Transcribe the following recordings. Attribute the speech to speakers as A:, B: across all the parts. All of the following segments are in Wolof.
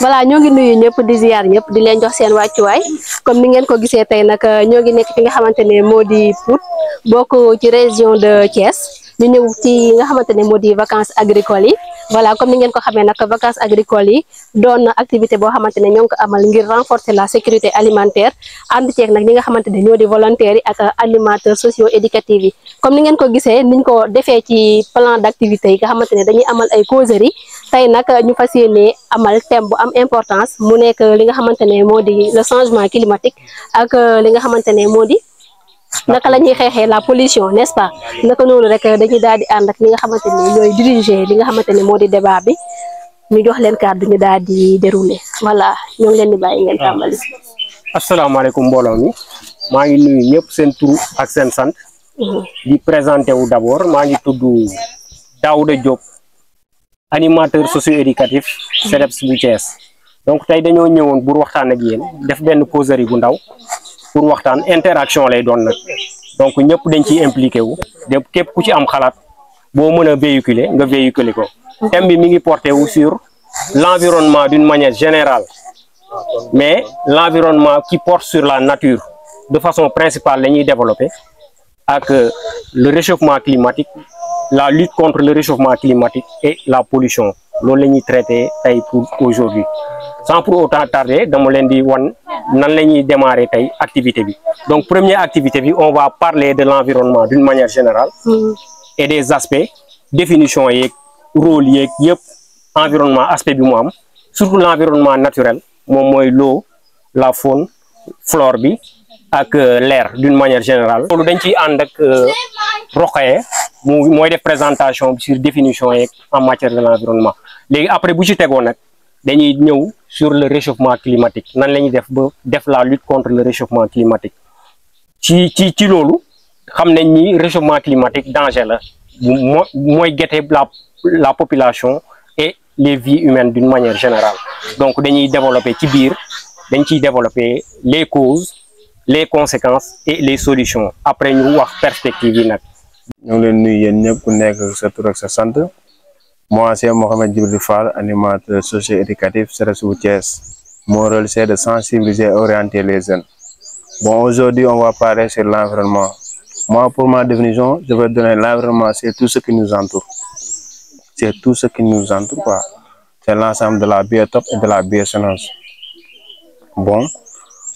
A: voilà ñoo ngi nuyu ñëpp di ziar ñëpp di leen jox seen wàccuwaay comme ni ngeen ko gisee tey nag ñoo ngi nekk fi nga xamante ne moo di Pout bokk ci région de Thiès ñu ñëw ci nga xamante ne moo di vacances agricoles yi voilà comme ni ngeen ko xamee nag vacances agricoles yi doon na activité boo xamante ne ñoo ngi ko amal ngir renforcer la sécurité alimentaire ànd ceeg nag ñi nga xamante ne ñoo di volontaires yi ak animateurs socio éducatifs yi comme ni ngeen ko gisee niñ ko defee ci plan d' activité yi nga xamante ne dañuy amal ay causeries tey nag ñu fas yéene amal thème bu am importance mu nekk li nga xamante ne moo di le changement climatique ak li nga xamante ne moo di naka la ñuy xeexee la pollution n'est-ce pas naka noonu rek dañuy daal di ànd ak li nga xamante ne ñooy diriger li nga xamante ne moo di débat bi ñu jox leen kàddu ñu daal di dérouler voilà ñoo ngi leen di bàyyi ngeen tàmbali.
B: asalaamaaleykum mbooloo mi maa ngi nuyu ñëpp seen tur ak seen sant. di présenté wu d'abord maa ngi tudd Daouda Diop. animateur socio-éducatif CDEPS bu Thiès donc tey dañoo ñëwoon pour waxtaan ak yéen def benn causerie bu ndaw pour waxtaan interaction lay doon nag donc ñëpp dañ ciy impliqué wu de képp ku ci am xalaat boo mën a véhiculer nga véhiculer ko thème bi mi ngi porté wu sur l'environnement d'une manière générale mais l'environnement qui porte sur la nature de façon principale la ñuy développer ak le réchauffement climatique la lutte contre le réchauffement climatique et la pollution loolu la ñuy traité tey pour aujourd'hui sans pour autant tarder dama leen di wan nan la ñuy démarrer tey activité bi donc première activité bi on va parler de l'environnement d'une manière générale et des aspects définition yeeg rôle yeeg yëpp environnement aspect bi mu am surtout l'environnement naturel moom mooy l'eau la faune flore bi ak l'air d'une manière générale loolu dañ ciy ànd ak Rokhaya mooy def présentation sur définition yeeg en matière de l'environnement léegi après bu ci tegoo nag dañuy ñëw sur le réchauffement climatique nan la ñuy def ba def la lutte contre le réchauffement climatique ci loolu xam nañ ni réchauffement climatique danger la mooy guetter la population et les vies humaines d'une manière générale donc dañuy développer ci biir dañ ciy développer les causes les conséquences et les solutions après ñu wax perspective yi nag.
C: ñoo ngi leen nuyu yéen ñëpp ku nekk sa tur ak sa sant moi c'est Mohamed Djibril Fall animateur socio-éducatif CDEPS bu Thiès. Mon rôle c'est de sensibiliser et orienter les jeunes. Bon, aujourd'hui on va parler sur l'environnement. Moi pour ma définition je vais donner l'environnement c'est tout ce qui nous entoure. C'est tout ce qui nous entoure quoi. C'est l'ensemble de la biotope et de la biosphère. Bon,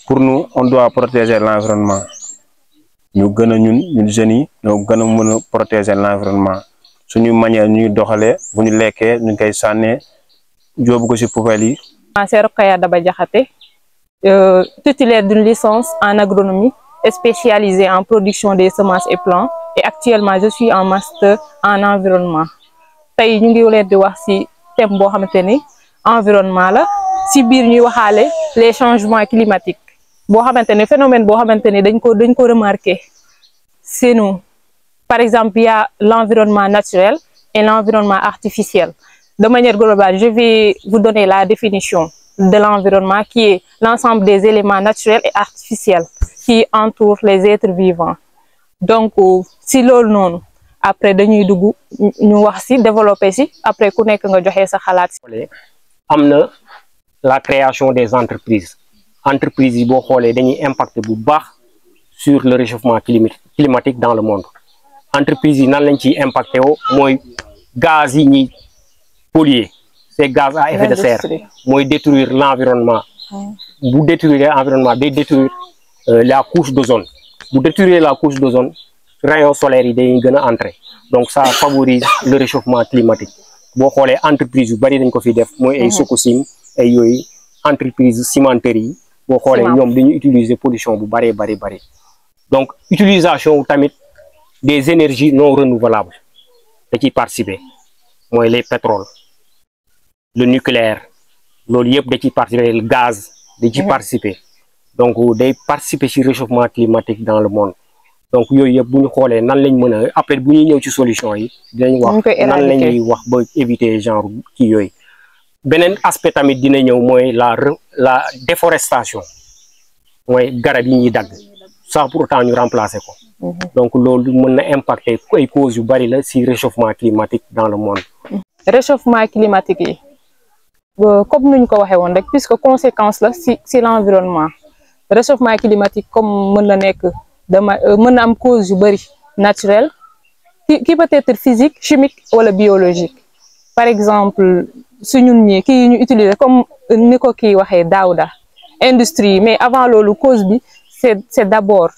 C: pour nous on doit protéger l'environnement. ñu gën a ñun jeunes yi ñoo gën a mën a protéger l'environnement suñu manière ñuy doxalee bu ñu lekkee ñu koy sànnee yóbbu ko ci poubelle yi.
D: C'est Rokhaya Daba Diakhaté, titulaire d'une licence en agronomie et spécialisée en production des semences et plants et actuellement je suis en master en environnement. Tey ñu ngi leen di wax ci thème boo xamante ni environnement la ci biir ñuy waxaale les changements climatiques. boo xamante ne phénomène boo xamante ne dañ ko remarqué c'est nous par exemple il y a l'environnement naturel et l'environnement artificiel de manière globale je vais vous donner la définition de l'environnement qui est l'ensemble des éléments naturels et artificiels qui entourent les êtres vivants donc si loolu noonu après dañuy dugg ñu wax ci développer ci après ku nekk nga joxe sa xalaat ci.
B: am na la création des entreprises yi boo xoolee dañuy impacter bu baax sur le réchauffement climatique dans le monde entreprises yi nan lañ ciy impacté woo mooy gaz yi ñuy polluer ces gaz à effet de serre mooy détruire l'environnement bu détruire l'environnement day détruire la couche d'ozone bu détruire la couche d'ozone rayons solaires yi dañuy gën a entrer donc ça favorise le réchauffement climatique boo xoolee entreprise yu bari dañ ko fi def mooy ay Sococim ay yooyu entreprise cimenterie yi boo xoolee ñoom dañuy utiliser pollution bu bari donc utilisation tamit des énergies non renouvelables da ciy participer mooy les pétroles le nucléaire loolu yëpp da ciy participer le gaz da ciy participer donc day participer ci réchauffement climatique dans le monde donc yooyu yëpp bu ñu xoolee nan lañ mën a après bu ñuy ñëw ci solution yi dinañ wax nan la ñuy wax ba éviter genre kii yooyu beneen aspect tamit dina ñëw mooy la déforestation mooy garab yi ñuy dagg sans pour autant ñu remplacer ko donc loolu mën na impacter ay causes yu bari la ci réchauffement climatique dans le monde.
D: réchauffement climatique yi comme nuñ ko waxee woon rek puisque conséquence la si l'environnement. Réchauffement climatique comme mën na nekk mën na am cause yu bëri naturelle qui peut être physique, chimique wala biologique. Par exemple su ñun ñi kii ñu utiliser comme ni ko kii waxee Daouda industrie, mais avant loolu cause bi c'est d'abord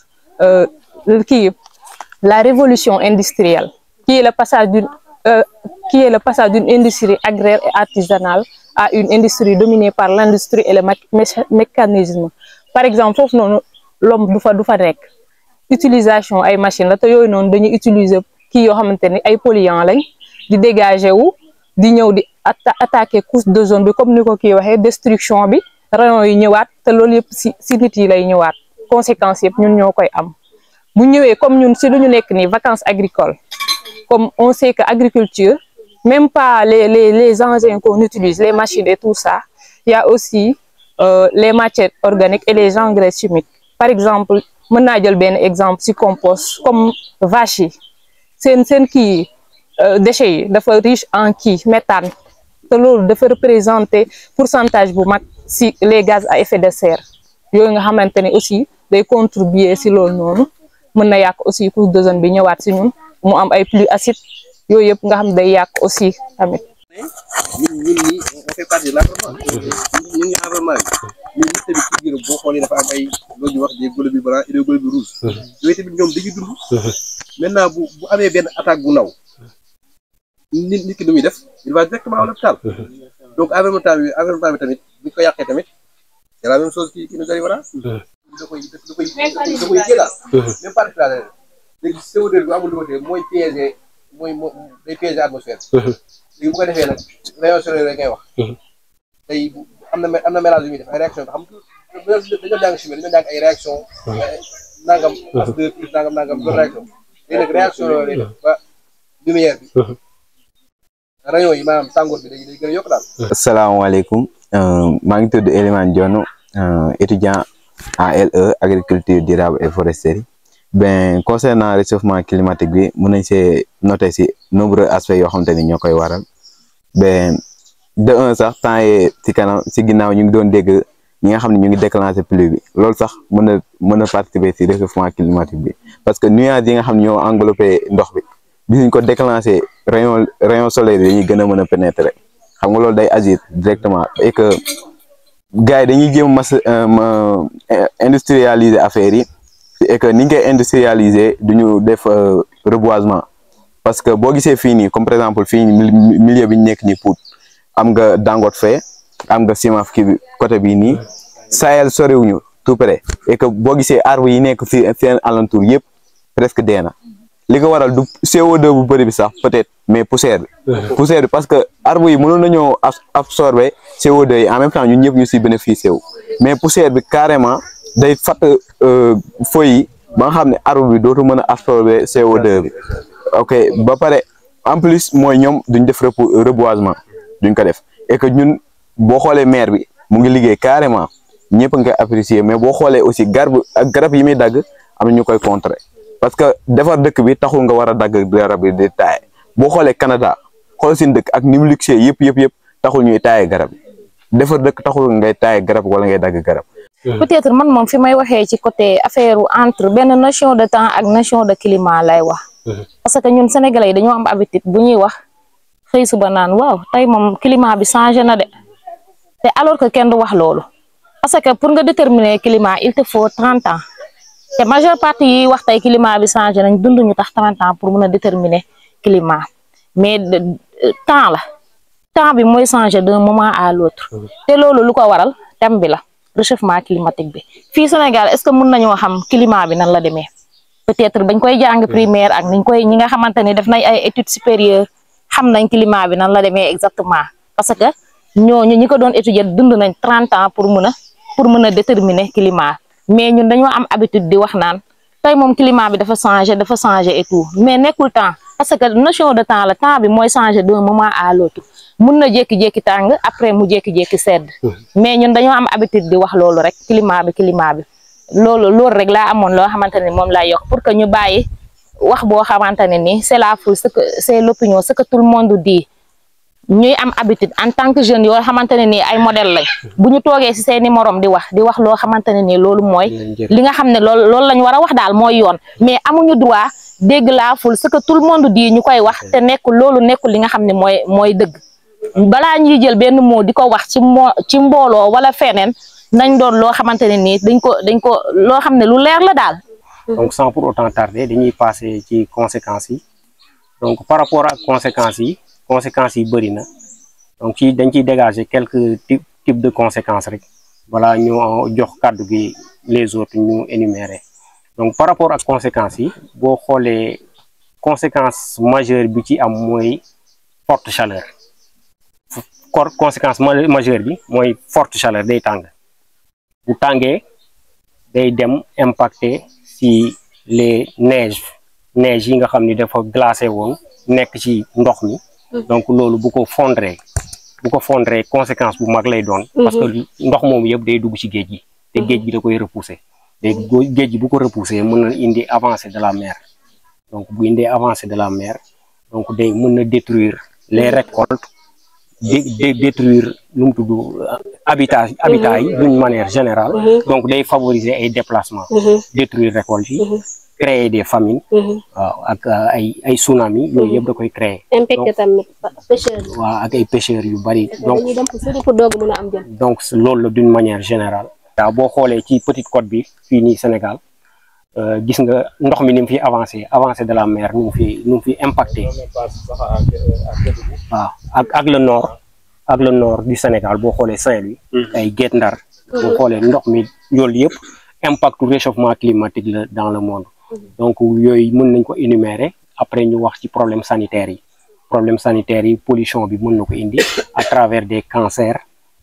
D: la révolution industrielle qui est le passage d'une industrie agraire et artisanale à une industrie dominée par l'industrie et le mécanisme. Par exemple foofu noonu l'homme du fa nekk utilisation ay machines la te yooyu noonu dañuy utiliser kii yoo xamante ni ay polluants lañ di dégager wu di ñëw di attaquer couche d'ozone bi comme ni ko kii waxee destruction bi rayons yi ñëwaat te loolu yëpp si nit yi lay ñëwaat conséquences yëpp ñun ñoo koy am bu ñëwee comme ñun si lu ñu nekk nii vacances agricoles comme on sait que agriculture même pas les engins qu'on utilise les machines et tout ça, il y a aussi les matières organiques et les engrais chimiques. Par exemple mën naa jël benn exemple si compost comme vache yi seen kii déchets yi dafa riche en méthane te loolu dafa représenter pourcentage bu mag si les gaz à effet de serre yooyu nga xamante ne aussi day contribuer si loolu noonu mën na yàq aussi couche d'ozone bi ñëwaat si ñun mu am ay pluies acides yooyu yëpp nga xam day yàq aussi tamit.
E: ñun ñi on fait partie de l'environnement. ñun ñu environnement bi ñun nit tamit ci biir boo xoolee dafa am ay loolu ñu wax des globules blancs et des globules rouges. yooyu tamit ñoom dañuy dund. maintenant bu amee benn attaque bu ndaw nit ki nu muy def il va directement à l'hôpital. donc environnement bi tamit bu ñu ko yàqee tamit c'est la même chose qui nous arrivera. da koy jëlaat. même partie la léegi CO2 bu amul lu ko tee mooy piéger day piéger atmosphère. léegi bu ko defee nag rayon solaire rek ngay wax. tey am na mélange yu muy def ay réaction xam nga dañoo jàng chimie dañoo jàng ay réaction nangam H2 plus nangam doon réaction léegi nag réaction loolu lay def ba lumière bi rayon yi maanaam tàngoor bi day gën a yokk daal.
C: asalaamaaleykum maa ngi tudd Elimane Dione étudiant en LE agriculture durable et foresterie. Ben concernant réchauffement climatique bi mën nañ see noter si nombreux aspects yoo xamante ni ñoo koy waral ben de un sax temps yii si kanam si ginnaaw ñu ngi doon dégg ñi nga xam ne ñu ngi déclencher pluie bi loolu sax mën a participer si réchauffement climatique bi parce que nuages yi nga xam ne ñoo englobé ndox bi bis ñu ko déclencher rayon solaire yi dañuy gën a mën a pénétrer xam nga loolu day agir directement et que gars yi dañuy jéem industrialiser affaire yi. Et que ni ñu koy industrialiser duñu def reboisement parce que boo gisee fii nii comme par exemple fii milieu bi ñu nekk nii Pout am nga Dangote fee am nga Cimaf kii bi côté bii nii Sahel soriwuñu tout près et que boo gisee arbres yi nekk fi seen alentour yëpp presque dee na li ko waral du CO2 bu bëri bi sax peut-être mais poussière bi parce que arbres yi mënoon nañoo absorber CO2 yi en même temps ñun ñëpp ñu si bénéficier wu mais poussière bi carrément day fatt feuilles yi ba nga xam ne arbre bi dootu mën a absorber CO2 bi ok ba pare en plus mooy ñoom duñ def reboisement duñ ko def et que ñun boo xoolee maire bi mu ngi liggéey carrément ñëpp nga koy apprécier mais boo xoolee aussi garab yi muy dagg am na ñu koy contrer parce que defar dëkk bi taxul nga war a dagg garab bi di taaye boo xoolee Canada xool seen dëkk ak ni mu luxee yëpp taxul ñuy taaye garab defar dëkk taxul ngay taaye garab wala ngay dagg garab.
F: peut-être man moom fi may waxee ci côté affaire entre benn notion de temps ak notion de climat lay wax. parce que ñun sénégalais yi dañoo am habitude bu ñuy wax xëy suba naan waaw tey moom climat bi changé na de te alors que kenn du wax loolu parce que pour nga déterminer climat il te faut 30 ans te majeure partie yi wax tey climat bi changé nañ dunduñu tax 30 ans pour mun a déterminer climat mais temps bi mooy changé d'un moment à l'autre te loolu lu ko waral thème bi la. réchauffement climatique bi fii Sénégal est-ce que mën nañoo xam climat bi nan la demee peut-être bañ koy jàng primaire ak ñi nga xamante ni def nañ ay études supérieures xam nañ climat bi nan la demee exactement parce que ñooñu ñi ko doon étudier dund nañ 30 ans pour mën a déterminer climat mais ñun dañoo am habitude di wax naan tey moom climat bi dafa changé et tout mais nekkul temps parce que notion de temps la temps bi mooy changé d'un moment à l'autre mun na jékki-jékki tàng après mu jékki-jékki sedd mais ñun dañoo am habitude di wax loolu rek climat bi loolu rek laa amoon loo xamante ne moom laa yokk pour que ñu bàyyi wax boo xamante ne ni c'est la foule c'est l'opinion ce que tout le monde dit ñuy am habitude en tant que jeune yoo xamante ne nii ay modèle lañ bu ñu toogee ci seeni morom di wax loo xamante ne nii loolu mooy li nga xam ne loolu lañ war a wax daal mooy yoon mais amuñu droit dégg laa ful ce que tout le monde dit ñu koy wax te nekkul li nga xam ne mooy dëgg balaa ñuy jël benn mot di ko wax ci mbooloo wala feneen nañ doon loo xamante ne nii dañ ko loo xam ne lu leer la daal.
B: Donc sans pour autant tarder dañuy passer ci conséquences yi donc par rapport ak conséquences yi bëri na donc dañ ciy dégager quelques types de conséquences rek voilà ñu jox kàddu gi les autres ñu énumérer donc par rapport ak conséquences yi boo xoolee conséquence majeure bi ci am mooy forte chaleur conséquence majeure bi mooy forte chaleur day tàng bu tàngee day dem impacter si les neiges yi nga xam ni dafa glacé woon nekk ci ndox mi donc loolu bu ko fondree conséquence bu mag lay doon parce que ndox moomu yëpp day dugg ci géej gi te géej gi da koy repousser léegi géej gi bu ko repousser mën na indi avancée de la mer donc bu indee avancée de la mer donc day mën na détruire les récoltes détruire lu mu tudd habitat yi d'une manière générale donc day favoriser ay déplacements détruire récoltes yi créer des famines waaw ak ay tsunami yooyu yëpp da koy créer
A: impacté tamit pêcheurs yi
B: waaw ak ay pêcheurs yu bari donc loolu la d'une manière générale waaw boo xoolee ci Petite Côte bi fii nii Sénégal gis nga ndox mi ni mu fi avancé de la mer nu mu fi impacté waaw ak le nord du Sénégal boo xoolee Saint-Louis ay Guet Ndar boo xoolee ndox mi loolu yëpp impact réchauffement climatique la dans le monde donc yooyu mën nañ ko énumérer après ñu wax ci problème sanitaire yi pollution bi mën na ko indi à travers des cancers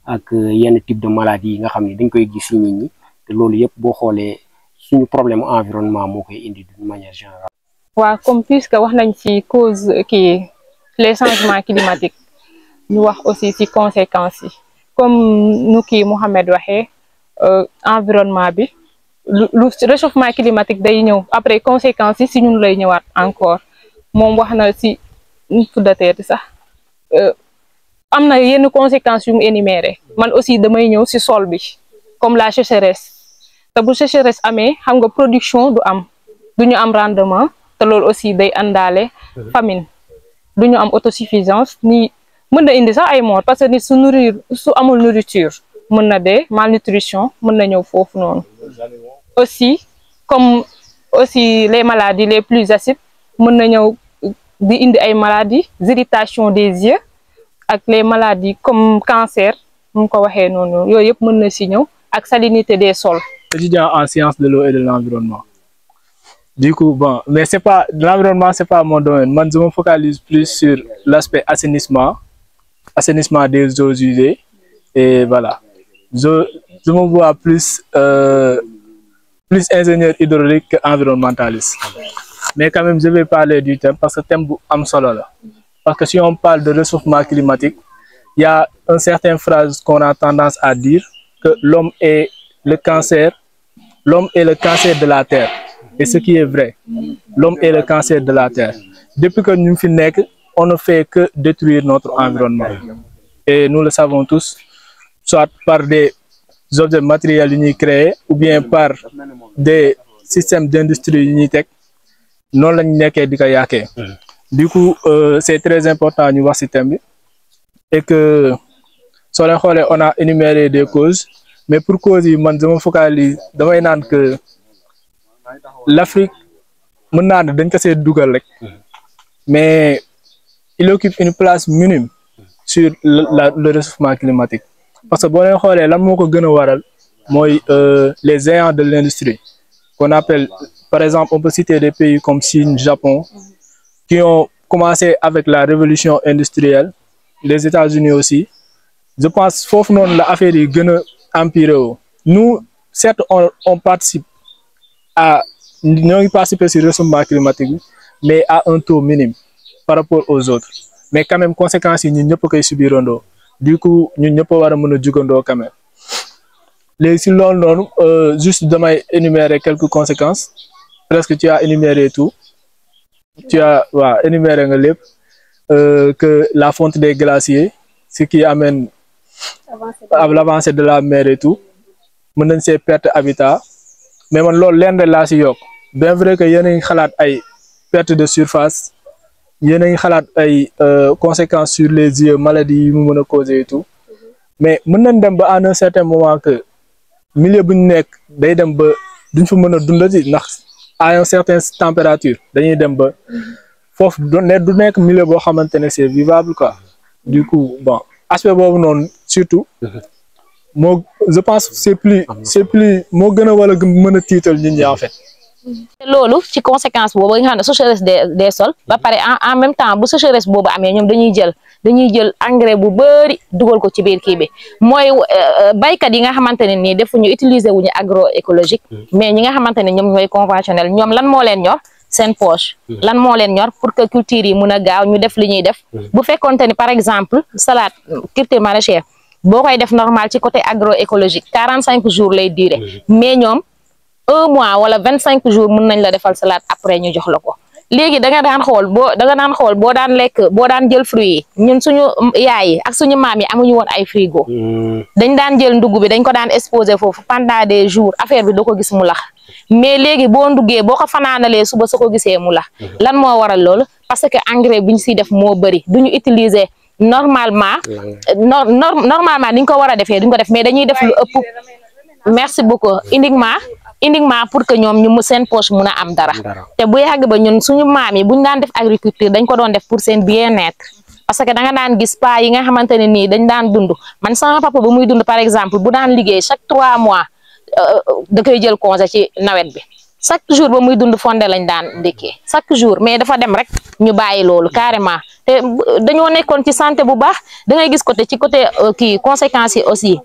B: ak yenn type de maladies yi nga xam ne dañ koy gis ci nit ñi te loolu yëpp boo xoolee suñu problème environnement moo koy indi d'une manière générale.
D: waaw comme puisque wax nañ ci cause les changements climatiques ñu wax aussi ci conséquences yi comme nu Mohamed waxee environnement bi lu réchauffement climatique day ñëw après conséquences yi si ñun lay ñëwaat encore moom wax na ci fuddateeti sax am na yenn conséquences yu mu énuméré man aussi damay ñëw ci sol bi comme la sécheresse te bu sécheresse amee xam nga production du ñu am rendement te loolu aussi day àndaale famine du ñu am autosuffisance ni mën na indi sax ay mort parce que nit su amul nourriture mën na dee malnutrition mën na ñëw foofu noonu aussi comme aussi les maladies les plus acides mën na ñëw di indi ay maladies irritation des yeux ak les maladies comme cancer mu ko waxee noonu yooyu yëpp mën na si ñëw ak salinité des sols.
G: Étudiant en sciences de l'eau et de l'environnement. Du coup, bon, mais l'environnement, c'est pas mon domaine. Moi, je me focalise plus sur l'aspect assainissement des eaux usées. Et voilà. Je me vois plus ingénieur hydraulique qu'environnementaliste. Mais quand même, je vais parler du thème parce que le thème est solo là. Parce que si on parle de réchauffement climatique, il y a une certaine phrase qu'on a tendance à dire que l'homme est le cancer de la Terre. Et ce qui est vrai, l'homme est le cancer de la Terre. Depuis que nous sommes nés, on ne fait que détruire notre environnement. Et nous le savons tous, soit par des objets matériels unis créés, ou bien par des systèmes d'industrie unitech, non la Du coup, c'est très important de voir ce thème. Et que, sur les rôles, on a énuméré des causes. Mais pour cause, je me focalise que l'Afrique, mais il occupe une place minime sur le réchauffement climatique. Parce que les géants de l'industrie, qu'on appelle, par exemple, on peut citer des pays comme Chine, Japon, qui ont commencé avec la révolution industrielle, les États-Unis aussi. Je pense que l'affaire est empiré. Nous, certes, on participe à participer sur le réchauffement climatique, mais à un taux minime par rapport aux autres. Mais quand même, conséquences, nous ne pouvons pas subir. Du coup, nous ne pouvons pas nous quand même. Juste de énumérer quelques conséquences. Presque tu as énuméré tout. Tu as énuméré le livre. que la fonte des glaciers, ce qui amène à l'avancée de la mer et tout, mën nañ see perte habitat. Mais man loolu lenn laa si yokk, bien vrai que yéen a ngi xalaat ay perte de surface, yéen a ngi xalaat ay conséquences sur les yeux, maladies yi mu mën a causer et tout, mais mën nañ dem ba à un certain moment que milieu bu ñu nekk day dem ba duñ fa mën a dundati ndax à une certaine température dañuy dem ba foofu du nekk milieu boo xamante ne c'est vivable quoi. Du coup bon aspect boobu noonu surtout moo je pense c'est plus moo gën a wala mën a tiital nit ñi en fait.
F: loolu ci conséquence boobu nga xam ne sécheresse des sols ba pare en même temps bu sécheresse boobu amee ñoom dañuy jël engrais bu bëri dugal ko ci biir kii bi mooy baykat yi nga xamante ne nii defuñu utiliser wuñu agroécologique mais ñi nga xamante ne ñoom ñooy conventionnel ñoom lan moo leen ñor seen poche lan moo leen ñor pour que culture yi mun a gaaw ñu def li ñuy def bu fekkonte ni par exemple salade culture maraîchère boo koy def normal ci côté agroécologique 45 jours lay durer mais ñoom 1 mois wala 25 jours mën nañ la defal salade après ñu jox la ko léegi da nga daan xool boo daan lekk boo daan jël fruits yi ñun suñu yaay yi ak suñu maam yi amuñu woon ay frigo dañ daan jël ndugg bi dañ ko daan exposé foofu pendant des jours affaire bi doo ko gis mu lax mais léegi boo nduggee boo ko fanaanalee suba soo ko gisee mu lax lan moo waral loolu parce que engrais bi ñu siy def moo bëri duñu utiliser normalement ni ñu ko war a defee duñ ko def mais dañuy def lu ëpp merci beaucoup uniquement pour que ñoom ñu seen poche mun a am dara te bu yàgg ba ñun suñu maam yi buñ daan def agriculture dañ ko doon def pour seen bien-être parce que da nga daan gis pa yi nga xamante ne nii dañ daan dund man sama papa bu muy dund par exemple bu daan liggéey chaque 3 mois da koy jël congé ci nawet bi chaque jour ba muy dund fonde lañ daan ndékkee chaque jour mais dafa dem rek ñu bàyyi loolu carrément te dañoo nekkoon ci santé bu baax da ngay gis côté kii conséquences yi aussi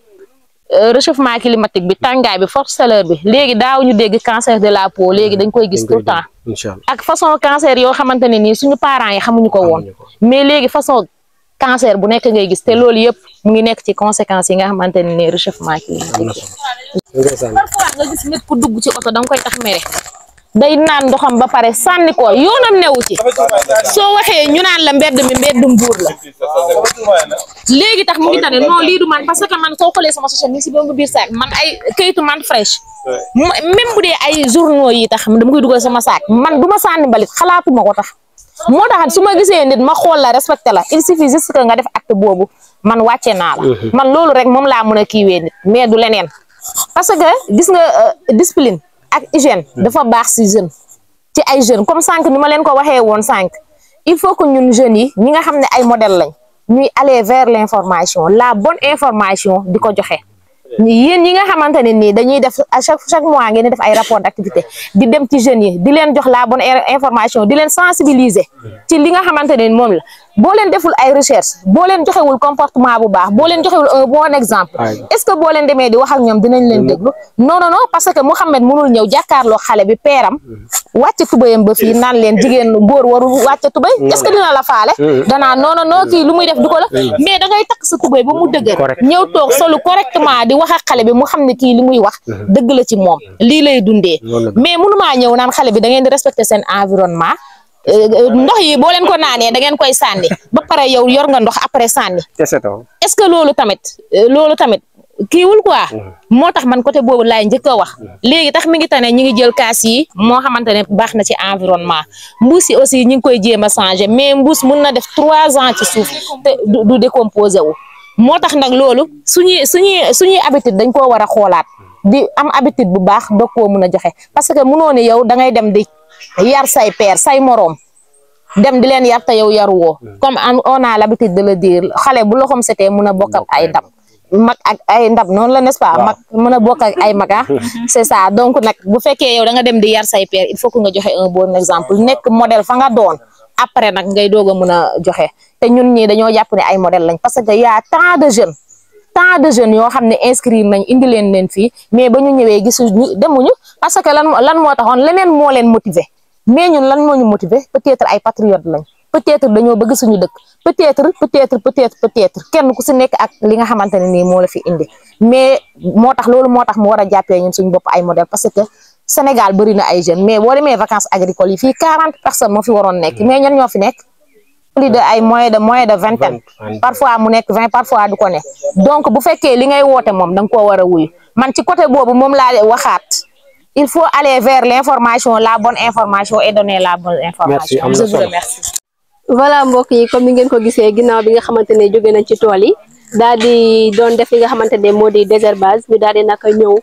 F: réchauffement climatique bi tàngaay bi forte chaleur bi léegi daaw ñu dégg cancer de la peau léegi dañ koy gis tout le temps ak façon cancer yoo xamante ne nii suñu parents yi xamuñu ko woon mais léegi façon cancer bu nekk ngay gis te loolu yëpp mu ngi nekk ci conséquences yi nga xamante ne nii réchauffement climatique parfois nga gis nit ku dugg ci oto da nga koy tax mere day naan ndoxam ba pare sànni ko yoonam newu ci soo waxee ñu naan la mbedd mi mbedd Mbuur la léegi tax mu ngi tane non lii du man parce que man soo xoolee sama social mi si ba biir saak man ay kayitu man fraîche même bu dee ay journaux yi tax dama koy dugal sama saak man du ma sànni mbalit xalaatuma ko tax moo tax su ma gisee nit ma xool la respecté la il suffit juste que nga def acte boobu man wàcce naa la man loolu rek moom laa mën a kiiwee nit mais du leneen parce que gis nga discipline ak hygiène dafa baax si jeune ci ay jeunes comme sànq ni ma leen ko waxee woon sànq il faut que ñun jeunes yi ñi nga xam ne ay modèle lañ ñuy aller vers l'information la bonne information di ko joxe yéen ñi nga xamante ne nii dañuy def à chaque mois ngeen di def ay rapport d'activité di dem ci jeunes yi di leen jox la bonne information di leen sensibiliser ci li nga xamante ne moom la boo leen deful ay recherche boo leen joxewul comportement bu baax boo leen joxewul un bon exemple est-ce que boo leen demee di wax ak ñoom dinañ leen déglu non parce que Mouhamed mënul ñëw jàkkaarloo xale bi peeram wàcc tubayam ba fii naan leen jigéen góor warul wàcc tubay est-ce que dina la faale danaa non kii lu muy def du ko la mais da ngay takk sa tubay ba mu dëgër ñëw toog solu correctement di wax ak xale bi mu xam ne kii li muy wax dëgg la ci moom lii lay dundee mais mënumaa ñëw naan xale bi da ngeen di respecter seen environnement ndox yi boo leen ko naanee da ngeen koy sànni ba pare yow yor nga ndox après sànni est-ce que loolu tamit kiiwul quoi moo tax man côté boobu laay njëkk a wax léegi tax mi ngi tane ñi ngi jël kaas yi moo xamante ne baax na ci environnement mbuus yi aussi ñi ngi koy jéem a changer mais mbuus mun na def 3 ans ci suuf te du décomposé wu moo tax nag loolu suñuy habitude dañ koo war a xoolaat di am habitude bu baax doog koo mun a joxe parce que munoo ne yow da ngay dem di yar say père say moroom dem di leen yar te yow yaru woo comme on a l'habitude de le dire xale bu loxoom setee mun a bokk ak ay ndab mag ak ay ndab noonu la n'est-ce pas mag mën a bokk ak ay maga c'est ça donc nag bu fekkee yow da nga dem di yar say père il faut que nga joxe un bon exemple nekk modèle fa nga doon après nag ngay doog a mën a joxe te ñun ñii dañoo jàpp ne ay modèle lañ parce que y a tant de jeunes yoo xam ne inscrire nañ indi leen fii mais ba ñu ñëwee gisuñu demuñu parce que lan moo taxoon leneen moo leen motiver mais ñun lan moo ñu motiver peut-être ay patriotes lañ peut-être dañoo bëgg suñu dëkk peut-être kenn ku si nekk ak li nga xamante ne nii moo la fi indi mais moo tax mu war a jàppee ñun suñu bopp ay modèle parce que Sénégal bëri na ay jeunes mais boo demee vacances agricoles yi fii 40 personnes moo fi waroon nekk mais ñan ñoo fi nekk plus de ay moins de 20 parfois mu nekk 20 parfois du ko ne donc bu fekkee li ngay woote moom da nga koo war a wuyu man ci côté boobu moom laa waxaat il faut aller vers l'information la bonne information et donner la bonne information. Je vous remercie.
A: Voilà mbokk yi comme ni ngeen ko gisee ginnaaw bi nga xamante ne jóge nañ ci tool yi daal di doon def li nga xamante ne moo di désherbage ñu daal di naka ñëw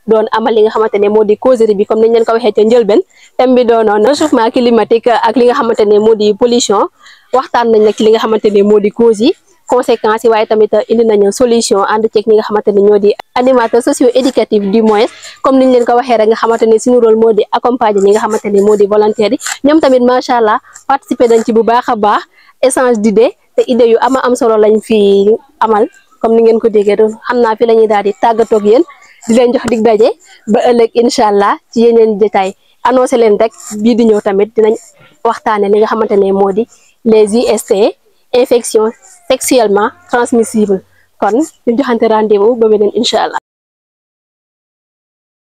A: doon amal li nga xamante ne moo di causerie bi comme niñ leen ko waxee ca njëlbeen thème bi doonoon réchauffement climatique ak li nga xamante ne moo di pollution waxtaan nañ nag ci li nga xamante ne moo di causes yi conséquences yi waaye tamit indi nañu solution ànd ceeg ñi nga xamante ne ñoo di animateurs socio-éducatifs du moins comme niñ leen ko waxee rek nga xamante ne suñu rôle moo di accompagner ñi nga xamante ne moo di volontaires yi ñoom tamit macha allah participer nañ ci bu baax a baax échange d'idées te idées yu am solo lañ fi amal comme ni ngeen ko déggee doon xam naa fi la ñuy daal di tàggatoo ak yéen di leen jox dig daje ba ëllëg incha allah ci yeneen détails annoncé leen rek bii di ñëw tamit dinañ waxtaane li nga xamante ne moo di les IST infections sexuellement transmissibles kon ñu joxante rendez-vous ba beneen incha allah.